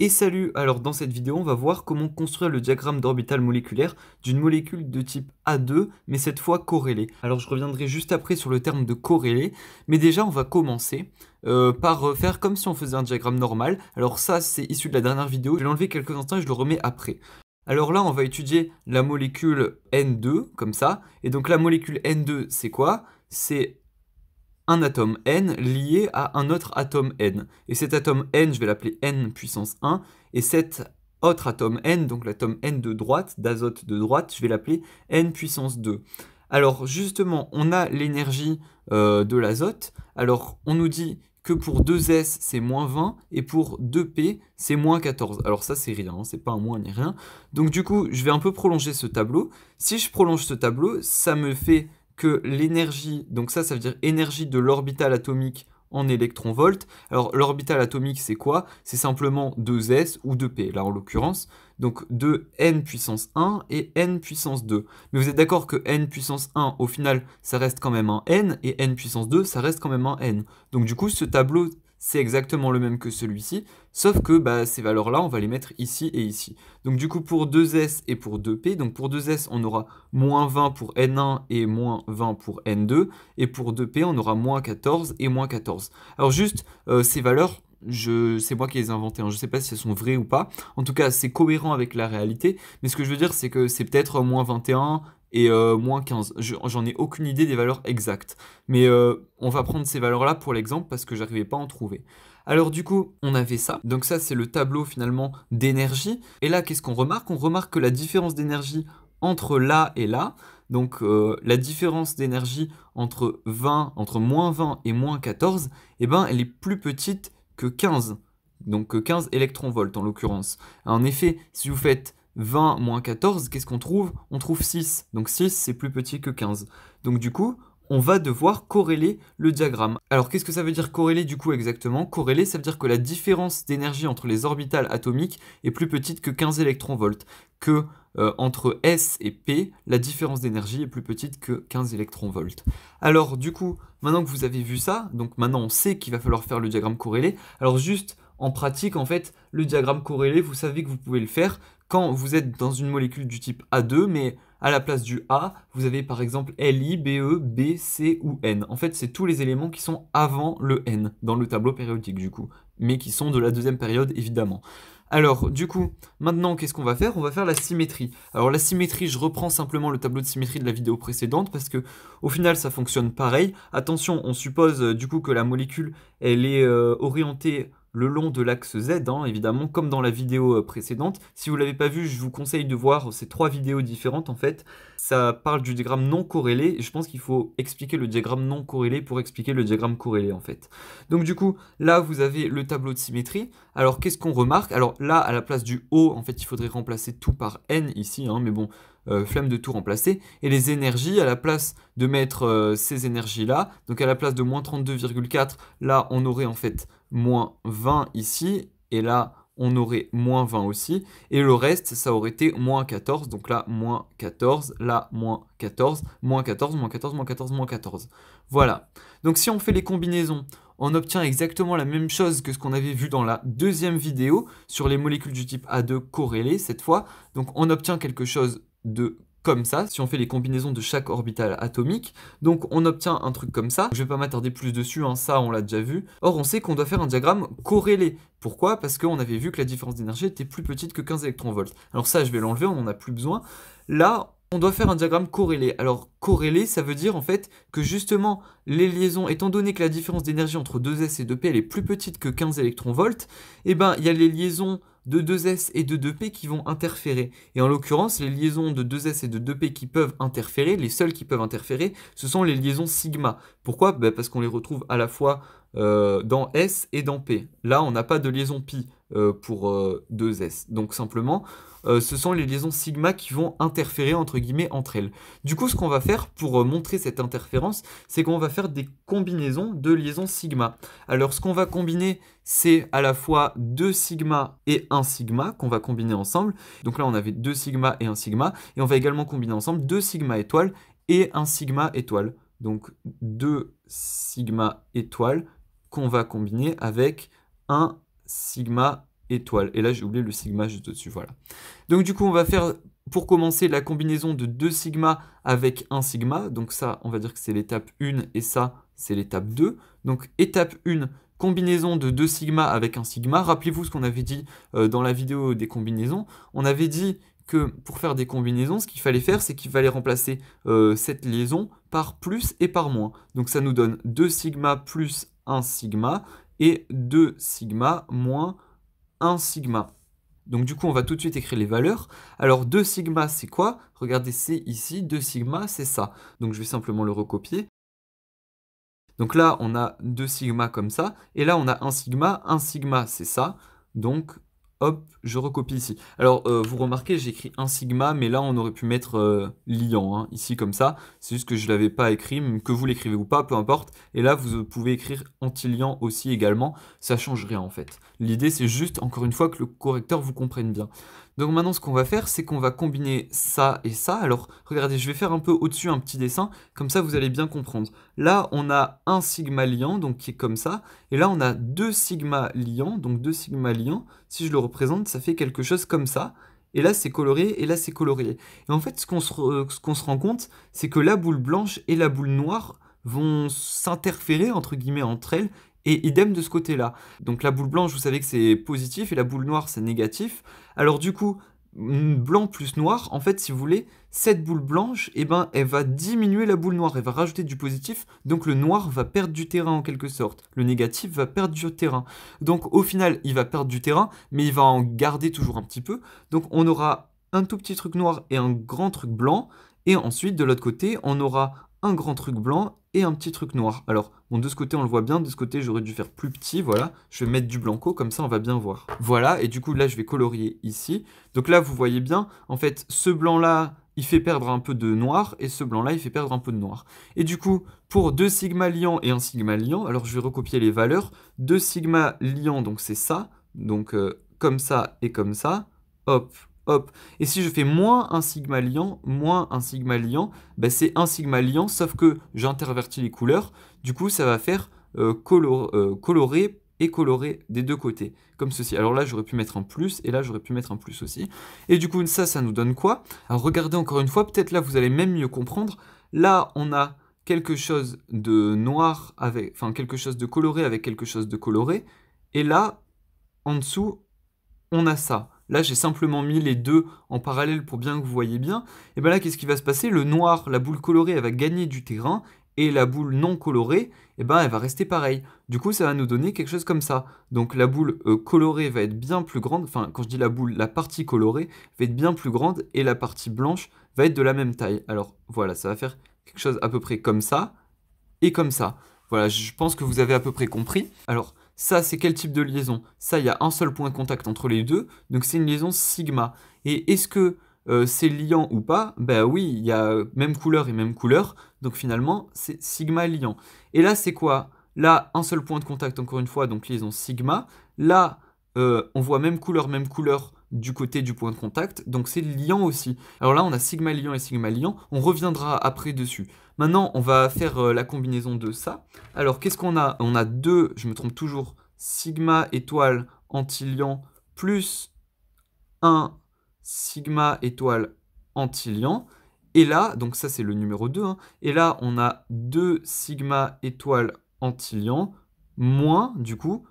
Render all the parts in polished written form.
Et salut! Alors dans cette vidéo, on va voir comment construire le diagramme d'orbital moléculaire d'une molécule de type A2, mais cette fois corrélée. Alors je reviendrai juste après sur le terme de corrélé, mais déjà on va commencer par faire comme si on faisait un diagramme normal. Alors ça c'est issu de la dernière vidéo, je vais l'enlever quelques instants et je le remets après. Alors là on va étudier la molécule N2, comme ça, et donc la molécule N2 c'est quoi? C'est un atome N lié à un autre atome N. Et cet atome N, je vais l'appeler N puissance 1. Et cet autre atome N, donc l'atome N de droite, d'azote de droite, je vais l'appeler N puissance 2. Alors justement, on a l'énergie de l'azote. Alors on nous dit que pour 2S c'est moins 20 et pour 2P c'est moins 14. Alors ça c'est rien, hein, c'est pas un moins ni rien. Donc du coup, je vais un peu prolonger ce tableau. Si je prolonge ce tableau, ça me fait que l'énergie, donc ça veut dire énergie de l'orbital atomique en électronvolts. Alors l'orbital atomique c'est quoi? C'est simplement 2s ou 2p, là en l'occurrence. Donc 2n puissance 1 et n puissance 2. Mais vous êtes d'accord que n puissance 1, au final, ça reste quand même un n, et n puissance 2, ça reste quand même un n. Donc du coup, ce tableau, c'est exactement le même que celui-ci, sauf que ces valeurs-là, on va les mettre ici et ici. Donc du coup, pour 2s et pour 2p, donc pour 2s, on aura moins 20 pour n1 et moins 20 pour n2, et pour 2p, on aura moins 14 et moins 14. Alors juste, ces valeurs, c'est moi qui les ai inventées, hein. Je ne sais pas si elles sont vraies ou pas. En tout cas, c'est cohérent avec la réalité, mais ce que je veux dire, c'est que c'est peut-être moins 21 et moins 15. J'en ai aucune idée des valeurs exactes. Mais on va prendre ces valeurs-là pour l'exemple parce que j'arrivais pas à en trouver. Alors du coup, on avait ça. Donc ça, c'est le tableau finalement d'énergie. Et là, qu'est-ce qu'on remarque? On remarque que la différence d'énergie entre là et là, donc la différence d'énergie entre moins 20 et moins 14, eh ben, elle est plus petite que 15. Donc 15 électronvolts en l'occurrence. En effet, si vous faites 20 moins 14, qu'est-ce qu'on trouve? On trouve 6. Donc 6, c'est plus petit que 15. Donc du coup, on va devoir corréler le diagramme. Alors qu'est-ce que ça veut dire corréler du coup exactement? Corréler, ça veut dire que la différence d'énergie entre les orbitales atomiques est plus petite que 15 électronvolts. Que entre S et P, la différence d'énergie est plus petite que 15 électronvolts. Alors du coup, maintenant que vous avez vu ça, donc maintenant on sait qu'il va falloir faire le diagramme corrélé. Alors juste en pratique, en fait, le diagramme corrélé, vous savez que vous pouvez le faire quand vous êtes dans une molécule du type A2, mais à la place du A, vous avez par exemple Li, Be, B, C ou N. En fait, c'est tous les éléments qui sont avant le N, dans le tableau périodique du coup, mais qui sont de la deuxième période évidemment. Alors, du coup, maintenant, qu'est-ce qu'on va faire? On va faire la symétrie. Alors, la symétrie, je reprends simplement le tableau de symétrie de la vidéo précédente parce que, au final, ça fonctionne pareil. Attention, on suppose du coup que la molécule, elle est orientée le long de l'axe Z, hein, évidemment, comme dans la vidéo précédente. Si vous ne l'avez pas vu, je vous conseille de voir ces 3 vidéos différentes, en fait. Ça parle du diagramme non corrélé, et je pense qu'il faut expliquer le diagramme non corrélé pour expliquer le diagramme corrélé, en fait. Donc, du coup, là, vous avez le tableau de symétrie. Alors, qu'est-ce qu'on remarque? Alors là, à la place du O, en fait, il faudrait remplacer tout par N ici, hein, mais bon, flemme de tout remplacer. Et les énergies, à la place de mettre ces énergies-là, donc à la place de moins 32,4, là, on aurait en fait moins 20 ici, et là, on aurait moins 20 aussi, et le reste, ça aurait été moins 14, donc là, moins 14, là, moins 14, moins 14, moins 14, moins 14, moins 14. Voilà. Donc si on fait les combinaisons, on obtient exactement la même chose que ce qu'on avait vu dans la deuxième vidéo sur les molécules du type A2 corrélées cette fois. Donc on obtient quelque chose de comme ça, si on fait les combinaisons de chaque orbital atomique. Donc on obtient un truc comme ça. Je vais pas m'attarder plus dessus, hein, ça on l'a déjà vu. Or on sait qu'on doit faire un diagramme corrélé. Pourquoi? Parce qu'on avait vu que la différence d'énergie était plus petite que 15 électronvolts. Alors ça je vais l'enlever, on n'en a plus besoin. Là, on doit faire un diagramme corrélé. Alors, corrélé, ça veut dire en fait que justement, les liaisons, étant donné que la différence d'énergie entre 2s et 2p elle est plus petite que 15 électronvolts, eh ben, il y a les liaisons de 2s et de 2p qui vont interférer. Et en l'occurrence, les liaisons de 2s et de 2p qui peuvent interférer, les seules qui peuvent interférer, ce sont les liaisons sigma. Pourquoi? Parce qu'on les retrouve à la fois dans S et dans P. Là, on n'a pas de liaison pi pour 2s. Donc simplement, ce sont les liaisons sigma qui vont interférer entre guillemets entre elles. Du coup, ce qu'on va faire pour montrer cette interférence, c'est qu'on va faire des combinaisons de liaisons sigma. Alors, ce qu'on va combiner, c'est à la fois 2 sigma et 1 sigma qu'on va combiner ensemble. Donc là, on avait 2 sigma et 1 sigma. Et on va également combiner ensemble 2 sigma étoiles et 1 sigma étoile. Donc 2 sigma étoiles qu'on va combiner avec 1 sigma étoile. Et là, j'ai oublié le sigma juste au-dessus, voilà. Donc du coup, on va faire, pour commencer, la combinaison de 2 sigma avec 1 sigma. Donc ça, on va dire que c'est l'étape 1 et ça, c'est l'étape 2. Donc étape 1, combinaison de 2 sigma avec 1 sigma. Rappelez-vous ce qu'on avait dit dans la vidéo des combinaisons. On avait dit que pour faire des combinaisons, ce qu'il fallait faire, c'est qu'il fallait remplacer cette liaison par plus et par moins. Donc ça nous donne 2 sigma plus 1 sigma et 2 sigma moins 1 sigma. Donc du coup, on va tout de suite écrire les valeurs. Alors 2 sigma, c'est quoi? Regardez, c'est ici, 2 sigma, c'est ça. Donc je vais simplement le recopier. Donc là, on a 2 sigma comme ça, et là, on a 1 sigma, c'est ça. Donc, hop, je recopie ici. Alors, vous remarquez, j'ai écrit 1 sigma, mais là, on aurait pu mettre liant, hein, ici, comme ça. C'est juste que je ne l'avais pas écrit, que vous l'écrivez ou pas, peu importe. Et là, vous pouvez écrire antiliant aussi également. Ça change rien, en fait. L'idée, c'est juste, encore une fois, que le correcteur vous comprenne bien. Donc maintenant, ce qu'on va faire, c'est qu'on va combiner ça et ça. Alors, regardez, je vais faire un peu au-dessus un petit dessin, comme ça, vous allez bien comprendre. Là, on a un sigma liant, donc qui est comme ça. Et là, on a 2 sigma liants, donc 2 sigma liants. Si je le représente, ça fait quelque chose comme ça. Et là, c'est coloré, et là, c'est coloré. Et en fait, ce qu'on se rend compte, c'est que la boule blanche et la boule noire vont s'interférer, entre guillemets, entre elles, et idem de ce côté-là. Donc la boule blanche, vous savez que c'est positif, et la boule noire, c'est négatif. Alors du coup, blanc plus noir, en fait, si vous voulez, cette boule blanche, eh ben, elle va diminuer la boule noire, elle va rajouter du positif, donc le noir va perdre du terrain en quelque sorte. Le négatif va perdre du terrain. Donc au final, il va perdre du terrain, mais il va en garder toujours un petit peu. Donc on aura un tout petit truc noir et un grand truc blanc, et ensuite, de l'autre côté, on aura un grand truc blanc et un petit truc noir. Alors, bon, de ce côté, on le voit bien. De ce côté, j'aurais dû faire plus petit, voilà. Je vais mettre du blanco, comme ça, on va bien voir. Voilà, et du coup, là, je vais colorier ici. Donc là, vous voyez bien, en fait, ce blanc-là, il fait perdre un peu de noir, et ce blanc-là, il fait perdre un peu de noir. Et du coup, pour 2 sigma liants et 1 sigma liant, alors je vais recopier les valeurs. 2 sigma liants, donc c'est ça. Donc, comme ça et comme ça. Hop, hop. Et si je fais moins un sigma liant, ben c'est un sigma liant, sauf que j'intervertis les couleurs. Du coup, ça va faire coloré et coloré des deux côtés, comme ceci. Alors là, j'aurais pu mettre un plus, et là, j'aurais pu mettre un plus aussi. Et du coup, ça nous donne quoi? Alors regardez encore une fois, peut-être là, vous allez même mieux comprendre. Là, on a quelque chose de noir, enfin quelque chose de coloré avec quelque chose de coloré. Et là, en dessous, on a ça. Là, j'ai simplement mis les deux en parallèle pour bien que vous voyez bien. Et bien là, qu'est-ce qui va se passer? Le noir, la boule colorée, elle va gagner du terrain, et la boule non colorée, et ben, elle va rester pareille. Du coup, ça va nous donner quelque chose comme ça. Donc la boule colorée va être bien plus grande, enfin, quand je dis la boule, la partie colorée va être bien plus grande, et la partie blanche va être de la même taille. Alors voilà, ça va faire quelque chose à peu près comme ça, et comme ça. Voilà, je pense que vous avez à peu près compris. Alors, ça, c'est quel type de liaison? Ça, il y a un seul point de contact entre les deux, donc c'est une liaison sigma. Et est-ce que c'est liant ou pas? Ben oui, il y a même couleur et même couleur, donc finalement, c'est sigma liant. Et là, c'est quoi? Là, un seul point de contact, encore une fois, donc liaison sigma. Là, on voit même couleur du côté du point de contact, donc c'est liant aussi. Alors là, on a sigma liant et sigma liant, on reviendra après dessus. Maintenant, on va faire la combinaison de ça. Alors, qu'est-ce qu'on a? On a deux, je me trompe toujours, sigma étoile antiliant plus un sigma étoile antiliant. Et là, donc ça c'est le numéro 2, hein, et là on a 2 sigma étoile antiliant moins, du coup,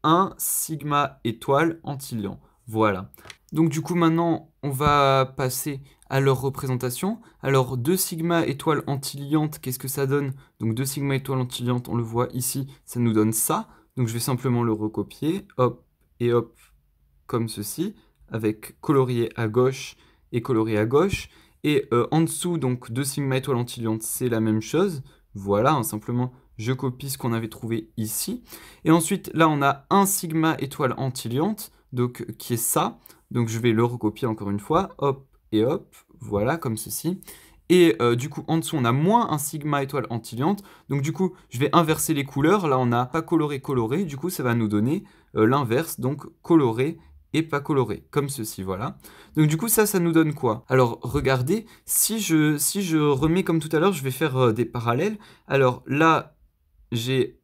1 sigma étoile antiliant. Voilà. Donc du coup maintenant on va passer à leur représentation. Alors 2 sigma étoile antiliante, qu'est-ce que ça donne? Donc 2 sigma étoile antiliante, on le voit ici, ça nous donne ça. Donc je vais simplement le recopier, hop et hop, comme ceci, avec colorié à gauche et colorié à gauche. Et en dessous, donc 2 sigma étoile antiliante, c'est la même chose. Voilà, hein, simplement je copie ce qu'on avait trouvé ici. Et ensuite, là, on a 1 sigma étoile antiliante, donc qui est ça. Donc je vais le recopier encore une fois, hop et hop, voilà, comme ceci. Et du coup, en dessous, on a moins 1 sigma étoile antiliante. Donc du coup, je vais inverser les couleurs. Là, on n'a pas coloré, coloré. Du coup, ça va nous donner l'inverse, donc coloré et pas coloré, comme ceci, voilà. Donc du coup, ça nous donne quoi? Alors, regardez, si je remets comme tout à l'heure, je vais faire des parallèles. Alors là, j'ai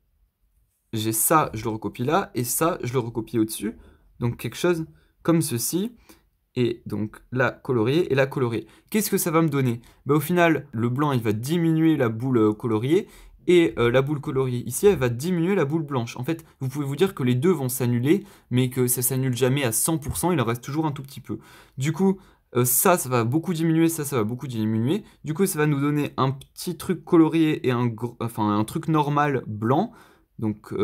ça, je le recopie là, et ça, je le recopie au-dessus. Donc quelque chose comme ceci. Et donc la colorier et la colorier. Qu'est-ce que ça va me donner? Bah, au final, le blanc, il va diminuer la boule coloriée, et la boule coloriée ici, elle va diminuer la boule blanche. En fait, vous pouvez vous dire que les deux vont s'annuler, mais que ça s'annule jamais à 100%, il en reste toujours un tout petit peu. Du coup, ça va beaucoup diminuer, ça va beaucoup diminuer. Du coup, ça va nous donner un petit truc colorié et un truc normal blanc. Donc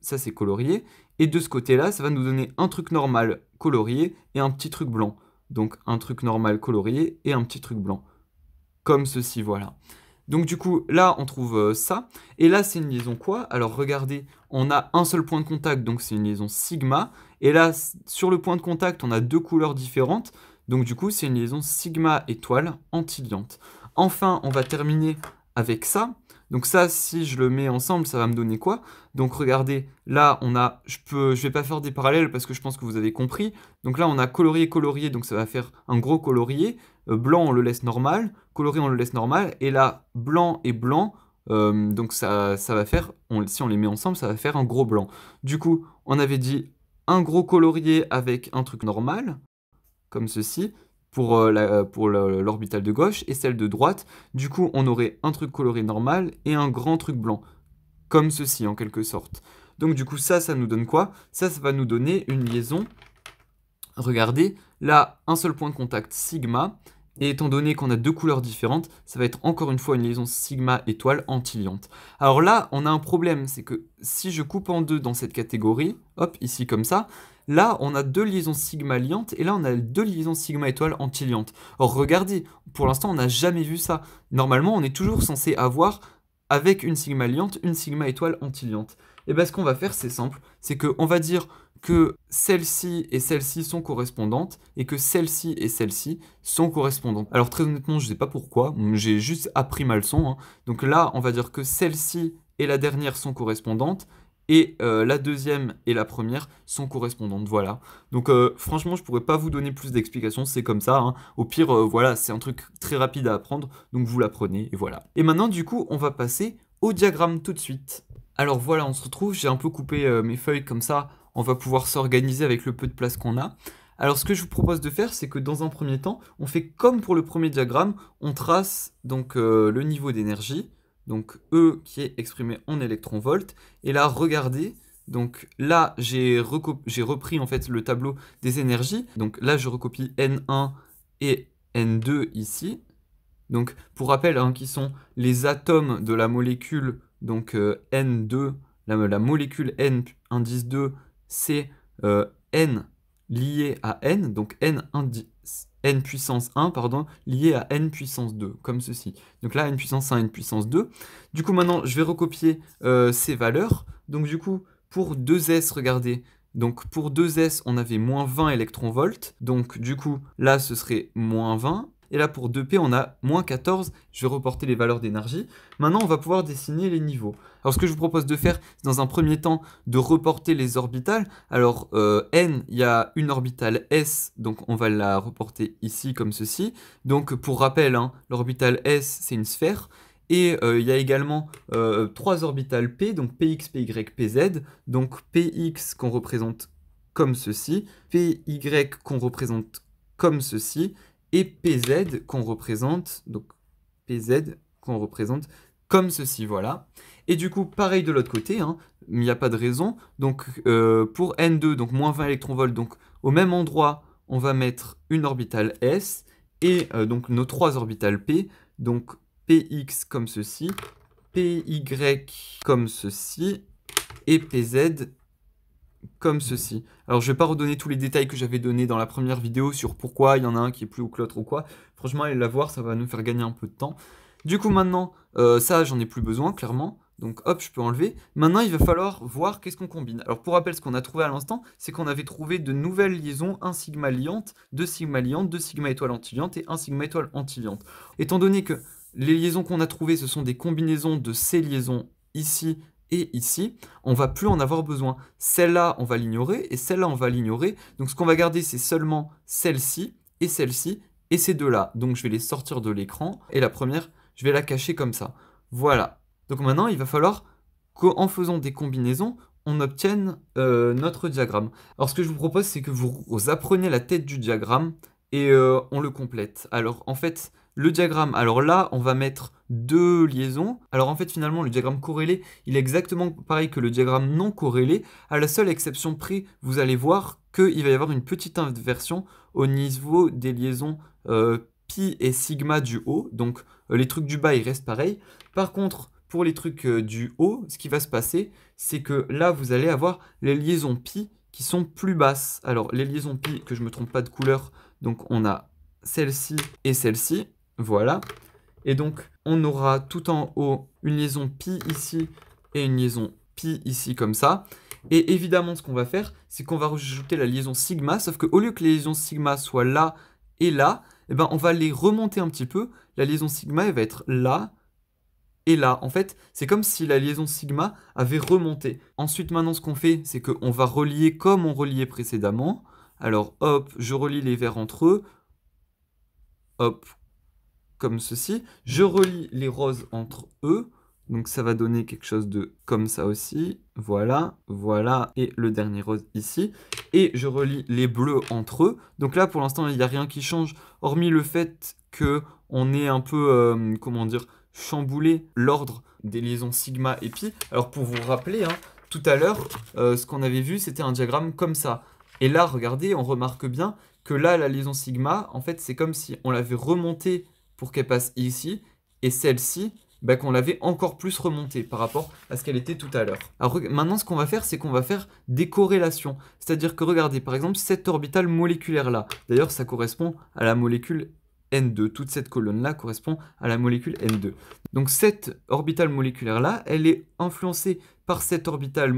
ça, c'est colorié. Et de ce côté-là, ça va nous donner un truc normal colorié et un petit truc blanc. Donc un truc normal colorié et un petit truc blanc. Comme ceci, voilà. Donc du coup, là, on trouve ça. Et là, c'est une liaison quoi? Alors regardez, on a un seul point de contact, donc c'est une liaison sigma. Et là, sur le point de contact, on a deux couleurs différentes. Donc du coup, c'est une liaison sigma étoile antiliante. Enfin, on va terminer avec ça. Donc ça, si je le mets ensemble, ça va me donner quoi? Donc regardez, là, on a, je vais pas faire des parallèles parce que je pense que vous avez compris. Donc là, on a colorié, colorié, donc ça va faire un gros colorié. Blanc, on le laisse normal. Colorié, on le laisse normal. Et là, blanc et blanc, donc ça va faire, si on les met ensemble, ça va faire un gros blanc. Du coup, on avait dit un gros colorié avec un truc normal, comme ceci, pour l'orbitale de gauche, et celle de droite. Du coup, on aurait un truc coloré normal et un grand truc blanc, comme ceci en quelque sorte. Donc du coup, ça nous donne quoi? Ça va nous donner une liaison. Regardez, là, un seul point de contact sigma, et étant donné qu'on a deux couleurs différentes, ça va être encore une fois une liaison sigma étoile antiliante. Alors là, on a un problème, c'est que si je coupe en deux dans cette catégorie, hop, ici comme ça, là, on a deux liaisons sigma liantes, et là, on a deux liaisons sigma étoile antiliantes. Or, regardez, pour l'instant, on n'a jamais vu ça. Normalement, on est toujours censé avoir, avec une sigma liante, une sigma étoile antiliante. Et bien, ce qu'on va faire, c'est simple, c'est qu'on va dire que celle-ci et celle-ci sont correspondantes et que celle-ci et celle-ci sont correspondantes. Alors très honnêtement, je ne sais pas pourquoi, j'ai juste appris ma leçon, hein. Donc là, on va dire que celle-ci et la dernière sont correspondantes et la deuxième et la première sont correspondantes, voilà. Donc franchement, je pourrais pas vous donner plus d'explications, c'est comme ça, hein. Au pire, voilà, c'est un truc très rapide à apprendre, donc vous l'apprenez et voilà. Et maintenant, du coup, on va passer au diagramme tout de suite. Alors voilà, on se retrouve, j'ai un peu coupé mes feuilles comme ça, on va pouvoir s'organiser avec le peu de place qu'on a. Alors ce que je vous propose de faire, c'est que dans un premier temps, on fait comme pour le premier diagramme, on trace donc le niveau d'énergie, donc E qui est exprimé en électronvolts, et là regardez, donc là j'ai repris en fait le tableau des énergies, donc là je recopie N1 et N2 ici, donc pour rappel, hein, qui sont les atomes de la molécule, donc N2, la molécule N indice 2, c'est N lié à N, donc N puissance 1, pardon, lié à N puissance 2, comme ceci. Donc là, N puissance 1, N puissance 2. Du coup, maintenant, je vais recopier ces valeurs. Donc du coup, pour 2S, regardez, donc pour 2S, on avait moins 20 électronvolts. Donc du coup, là, ce serait moins 20. Et là, pour 2P, on a moins 14. Je vais reporter les valeurs d'énergie. Maintenant, on va pouvoir dessiner les niveaux. Alors, ce que je vous propose de faire, c'est dans un premier temps de reporter les orbitales. Alors, N, il y a une orbitale S, donc on va la reporter ici comme ceci. Donc, pour rappel, hein, l'orbitale S, c'est une sphère. Et il y a également trois orbitales P, donc Px, Py, Pz. Donc, Px qu'on représente comme ceci, Py qu'on représente comme ceci, et PZ qu'on représente, donc PZ qu'on représente comme ceci, voilà. Et du coup, pareil de l'autre côté, hein, il n'y a pas de raison. Donc pour N2, donc moins 20 électronvolts, donc au même endroit, on va mettre une orbitale S, et donc nos trois orbitales P, donc Px comme ceci, Py comme ceci, et Pz comme ceci. Alors je vais pas redonner tous les détails que j'avais donnés dans la première vidéo sur pourquoi il y en a un qui est plus haut que l'autre ou quoi. Franchement, allez la voir, ça va nous faire gagner un peu de temps. Du coup maintenant, ça j'en ai plus besoin clairement. Donc hop, je peux enlever. Maintenant, il va falloir voir qu'est-ce qu'on combine. Alors pour rappel, ce qu'on a trouvé à l'instant, c'est qu'on avait trouvé de nouvelles liaisons, un sigma liante, deux sigma liantes, deux sigma étoiles antiliantes et un sigma étoile antiliante. Étant donné que les liaisons qu'on a trouvées, ce sont des combinaisons de ces liaisons ici et ici, on va plus en avoir besoin. Celle-là, on va l'ignorer, et celle-là, on va l'ignorer. Donc ce qu'on va garder, c'est seulement celle-ci, et ces deux-là. Donc je vais les sortir de l'écran, et la première, je vais la cacher comme ça. Voilà. Donc maintenant, il va falloir qu'en faisant des combinaisons, on obtienne notre diagramme. Alors ce que je vous propose, c'est que vous apprenez la tête du diagramme et on le complète. Alors en fait, le diagramme, alors là, on va mettre deux liaisons. Alors en fait, finalement, le diagramme corrélé, il est exactement pareil que le diagramme non corrélé. À la seule exception près, vous allez voir qu'il va y avoir une petite inversion au niveau des liaisons pi et sigma du haut. Donc les trucs du bas, ils restent pareils. Par contre, pour les trucs du haut, ce qui va se passer, c'est que là, vous allez avoir les liaisons pi qui sont plus basses. Alors, les liaisons pi, que je ne me trompe pas de couleur, donc on a celle-ci et celle-ci, voilà. Et donc, on aura tout en haut une liaison pi ici et une liaison pi ici comme ça. Et évidemment, ce qu'on va faire, c'est qu'on va rajouter la liaison sigma, sauf qu'au lieu que les liaisons sigma soient là et là, eh ben, on va les remonter un petit peu. La liaison sigma, elle va être là, et là, en fait, c'est comme si la liaison sigma avait remonté. Ensuite, maintenant, ce qu'on fait, c'est qu'on va relier comme on reliait précédemment. Alors, hop, je relie les verts entre eux. Hop, comme ceci. Je relie les roses entre eux. Donc, ça va donner quelque chose de comme ça aussi. Voilà, voilà. Et le dernier rose ici. Et je relie les bleus entre eux. Donc là, pour l'instant, il n'y a rien qui change, hormis le fait qu'on ait un peu, comment dire, chambouler l'ordre des liaisons sigma et pi. Alors pour vous rappeler, hein, tout à l'heure, ce qu'on avait vu, c'était un diagramme comme ça. Et là, regardez, on remarque bien que là, la liaison sigma, en fait, c'est comme si on l'avait remontée pour qu'elle passe ici, et celle-ci, bah, qu'on l'avait encore plus remontée par rapport à ce qu'elle était tout à l'heure. Alors maintenant, ce qu'on va faire, c'est qu'on va faire des corrélations. C'est-à-dire que, regardez, par exemple, cette orbitale moléculaire-là, d'ailleurs, ça correspond à la molécule N2. Toute cette colonne-là correspond à la molécule N2. Donc cette orbitale moléculaire-là, elle est influencée par cette orbitale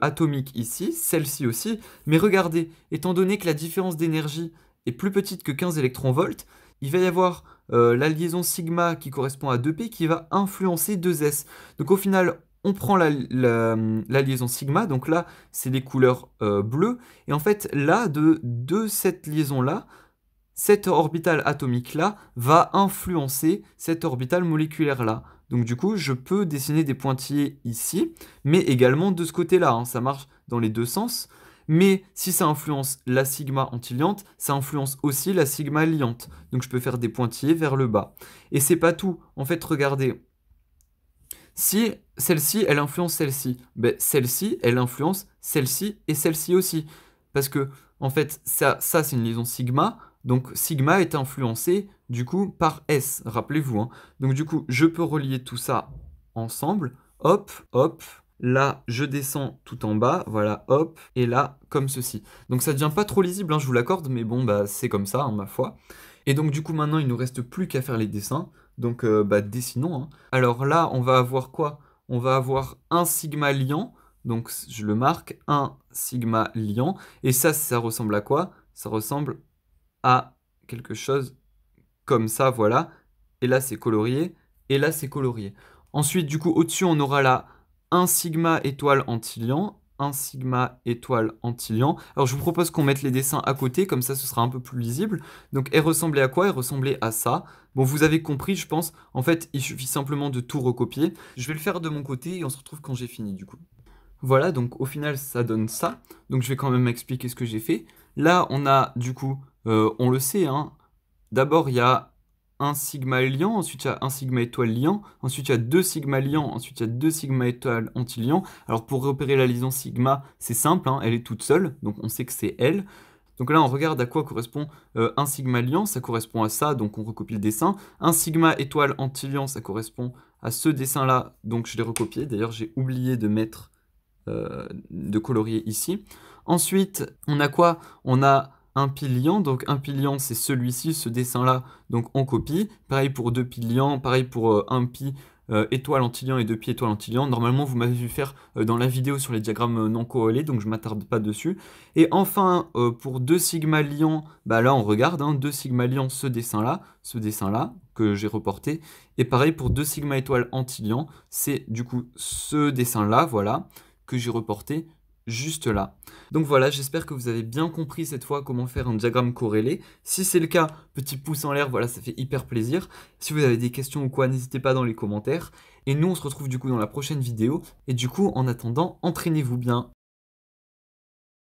atomique ici, celle-ci aussi. Mais regardez, étant donné que la différence d'énergie est plus petite que 15 électronvolts, il va y avoir la liaison sigma qui correspond à 2p qui va influencer 2s. Donc au final, on prend la liaison sigma, donc là, c'est les couleurs bleues. Et en fait, là, de cette liaison-là, cette orbitale atomique-là va influencer cette orbitale moléculaire-là. Donc du coup, je peux dessiner des pointillés ici, mais également de ce côté-là, hein. Ça marche dans les deux sens. Mais si ça influence la sigma antiliante, ça influence aussi la sigma liante. Donc je peux faire des pointillés vers le bas. Et c'est pas tout. En fait, regardez. Si celle-ci, elle influence celle-ci, ben, celle-ci, elle influence celle-ci et celle-ci aussi. Parce que, en fait, ça c'est une liaison sigma. Donc sigma est influencé du coup par S, rappelez-vous, hein. Donc du coup, je peux relier tout ça ensemble. Hop, hop. Là, je descends tout en bas, voilà, hop, et là, comme ceci. Donc ça devient pas trop lisible, hein, je vous l'accorde, mais bon, bah c'est comme ça, hein, ma foi. Et donc du coup, maintenant, il nous reste plus qu'à faire les dessins. Donc bah dessinons, hein. Alors là, on va avoir quoi? On va avoir un sigma liant. Donc je le marque, un sigma liant. Et ça ressemble à quoi? Ça ressemble à quelque chose comme ça, voilà. Et là, c'est colorié. Et là, c'est colorié. Ensuite, du coup, au-dessus, on aura là un sigma étoile antiliant. Un sigma étoile antiliant. Alors, je vous propose qu'on mette les dessins à côté, comme ça, ce sera un peu plus lisible. Donc, elle ressemblait à quoi? Elle ressemblait à ça. Bon, vous avez compris, je pense. En fait, il suffit simplement de tout recopier. Je vais le faire de mon côté et on se retrouve quand j'ai fini, du coup. Voilà, donc au final, ça donne ça. Donc, je vais quand même expliquer ce que j'ai fait. Là, on a, du coup, on le sait, hein. D'abord, il y a un sigma liant, ensuite il y a un sigma étoile liant, ensuite il y a deux sigma liants, ensuite il y a deux sigma étoiles antiliants. Alors pour repérer la liaison sigma, c'est simple, hein, elle est toute seule, donc on sait que c'est elle. Donc là, on regarde à quoi correspond un sigma liant, ça correspond à ça, donc on recopie le dessin. Un sigma étoile antiliant, ça correspond à ce dessin-là, donc je l'ai recopié. D'ailleurs, j'ai oublié de mettre, de colorier ici. Ensuite, on a quoi? On a un piliant, donc un piliant c'est celui-ci, ce dessin-là, donc on copie. Pareil pour deux piliants, pareil pour un pi étoile antiliant et deux pi étoile antiliant. Normalement, vous m'avez vu faire dans la vidéo sur les diagrammes non corrélés, donc je ne m'attarde pas dessus. Et enfin, pour deux sigma liants, bah là on regarde, hein, deux sigma liants, ce dessin-là, que j'ai reporté. Et pareil pour deux sigma étoile antiliant, c'est du coup ce dessin-là, voilà, que j'ai reporté juste là. Donc voilà, j'espère que vous avez bien compris cette fois comment faire un diagramme corrélé. Si c'est le cas, petit pouce en l'air, voilà, ça fait hyper plaisir. Si vous avez des questions ou quoi, n'hésitez pas dans les commentaires. Et nous, on se retrouve du coup dans la prochaine vidéo. Et du coup, en attendant, entraînez-vous bien.